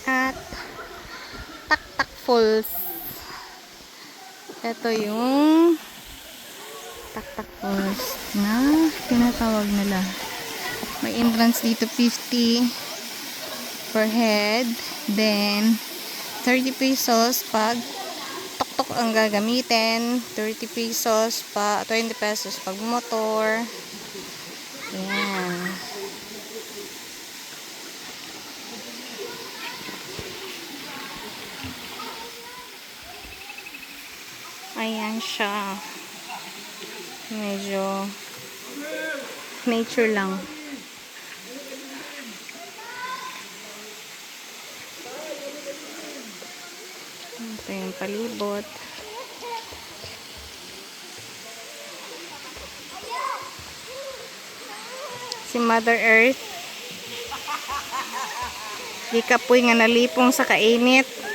at Taktak Falls. Ito yung Taktak Falls na tinatawag nila. May entrance dito 50 per head. Then 30 pesos pag tok-tok ang gagamitin. 30 pesos pa 20 pesos pag motor. Ayan. Ayan siya. Medyo nature lang. Ito yung palibot. Si Mother Earth. Di kapoy nga nalipong sa kainit.